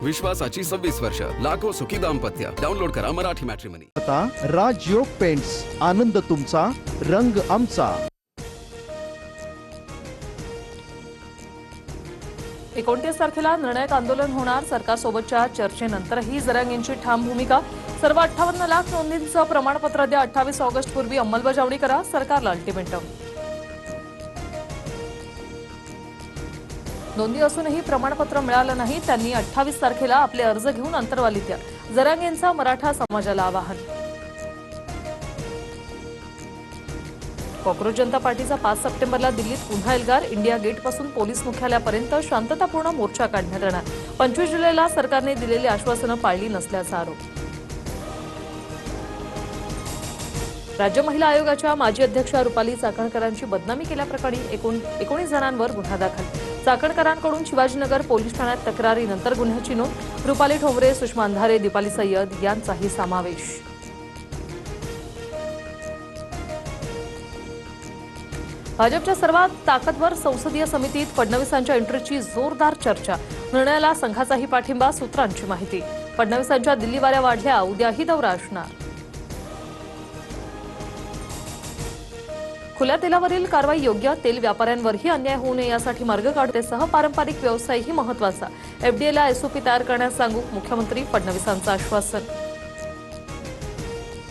विश्वासाची 26 वर्ष, लाखो सुखी दाम्पत्य. डाउनलोड करा मराठी मॅट्रिमनी. आता राजयोग पेंट्स, आनंद तुमचा, रंग आमचा. 29 तारखेला निर्णायक आंदोलन होणार. सरकारसोबतच्या चर्चेनंतरही जरांग यांची ठाम भूमिका. सर्व 58 लाख नोंदींचं प्रमाणपत्र द्या. 28 ऑगस्ट पूर्वी अंमलबजावणी करा. सरकारला अल्टिमेटम. नोंदी असूनही प्रमाणपत्र मिळालं नाही. त्यांनी 28 तारखेला आपले अर्ज घेऊन अंतर्वालीत या. जरांग यांचा मराठा समाजाला आवाहन. कॉक्रोच जनता पार्टीचा 5 सप्टेंबरला दिल्लीत पुन्हा एल्गार. इंडिया गेटपासून पोलीस मुख्यालयापर्यंत शांततापूर्ण मोर्चा काढण्यात येणार. 25 जुलैला सरकारने दिलेली आश्वासनं पाळली नसल्याचा आरोप. राज्य महिला आयोगाच्या माजी अध्यक्षा रुपाली चाकणकरांची बदनामी केल्याप्रकरणी 19 जणांवर गुन्हा दाखल. चाकणकरांकडून शिवाजीनगर पोलीस ठाण्यात तक्रारीनंतर गुन्ह्याची नोंद. रुपाली ठोंबरे, सुषमा अंधारे, दीपाली सय्यद यांचाही समावेश. भाजपच्या सर्वात ताकदवर संसदीय समितीत फडणवीसांच्या एंट्रीची जोरदार चर्चा. निर्णयाला संघाचाही पाठिंबा. सूत्रांची माहिती. फडणवीसांच्या दिल्ली वाऱ्या वाढल्या. उद्याही दौरा असणार. खुल्या तेलावरील कारवाई योग्य. तेल व्यापाऱ्यांवरही अन्याय होऊ नये यासाठी मार्ग काढते. पारंपरिक व्यवसायही महत्वाचा. एफडीएला एसओपी तयार करण्यास सांगू. मुख्यमंत्री फडणवीसांचं आश्वासन.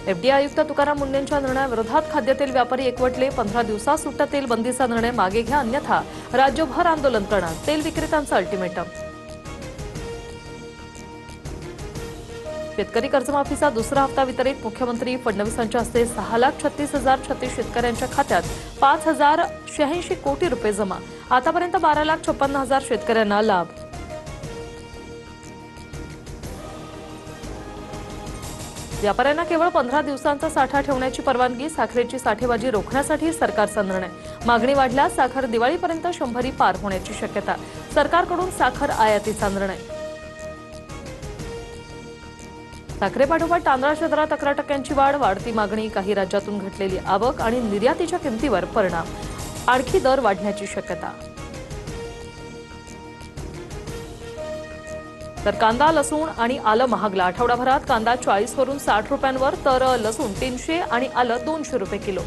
एफडीए आयुक्त तुकाराम मुंढेंच्या निर्णयाविरोधात खाद्यतेल व्यापारी एकवटले. 15 दिवसात सुट्टा तेल बंदीचा निर्णय मागे घ्या, अन्यथा राज्यभर आंदोलन करणार. तेल विक्रेत्यांचं अल्टिमेटम. शेतकरी कर्जमाफीचा दुसरा हप्ता वितरित. मुख्यमंत्री फडणवीसांच्या हस्ते 6,36,036 शेतकऱ्यांच्या खात्यात 5,086 कोटी रुपये जमा. आतापर्यंत 12,56,000 शेतकऱ्यांना लाभ. व्यापाऱ्यांना केवळ 15 दिवसांचा साठा ठेवण्याची परवानगी. साखरेची साठेबाजी रोखण्यासाठी सरकारचा निर्णय. मागणी वाढल्यास साखर दिवाळीपर्यंत 100 पार होण्याची शक्यता. सरकारकडून साखर आयातीचा निर्णय. साखरेपाठोपाठ तांदळाच्या दरात 11% वाढ. वाढती मागणी, काही राज्यातून घटलेली आवक आणि निर्यातीच्या किमतीवर परिणाम. आणखी दर वाढण्याची शक्यता. तर कांदा, लसूण आणि आलं महागला. आठवडाभरात कांदा 40 वरून 60 रुपयांवर, तर लसूण 300 आणि आलं 200 रुपये किलो.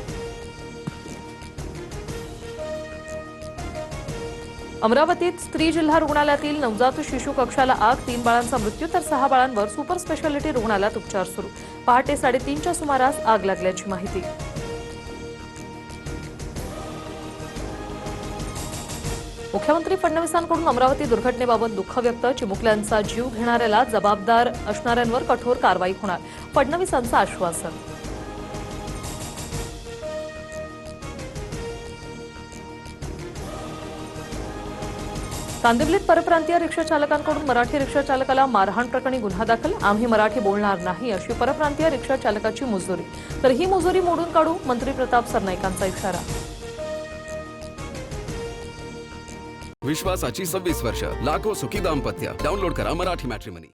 अमरावतीत स्त्री जिल्हा रुग्णालयातील नवजात शिशु कक्षाला आग. 3 बाळांचा मृत्यू तर 6 बाळांवर सुपर स्पेशालिटी रुग्णालयात उपचार सुरू. पहाटे 3:30च्या सुमारास आग लागल्याची माहिती. मुख्यमंत्री फडणवीसांकडून अमरावती दुर्घटनेबाबत दुःख व्यक्त. चिमुकल्यांचा जीव घेणाऱ्याला जबाबदार असणाऱ्यांवर कठोर कारवाई होणार. फडणवीसांचं आश्वासन. कांदिवलीत परप्रांतीय रिक्षा चालकांकडून मराठी रिक्षा चालकाला मारहाण प्रकरणी गुन्हा दाखल. आम्ही मराठी बोलणार नाही अशी परप्रांतीय रिक्षा चालकाची मुजोरी. तर ही मुजोरी मोडून काढू. मंत्री प्रताप सरनाईकांचा इशारा. विश्वासाची 26 वर्ष, लाखो सुखी दाम्पत्य. डाउनलोड करा मराठी मॅट्रिमनी.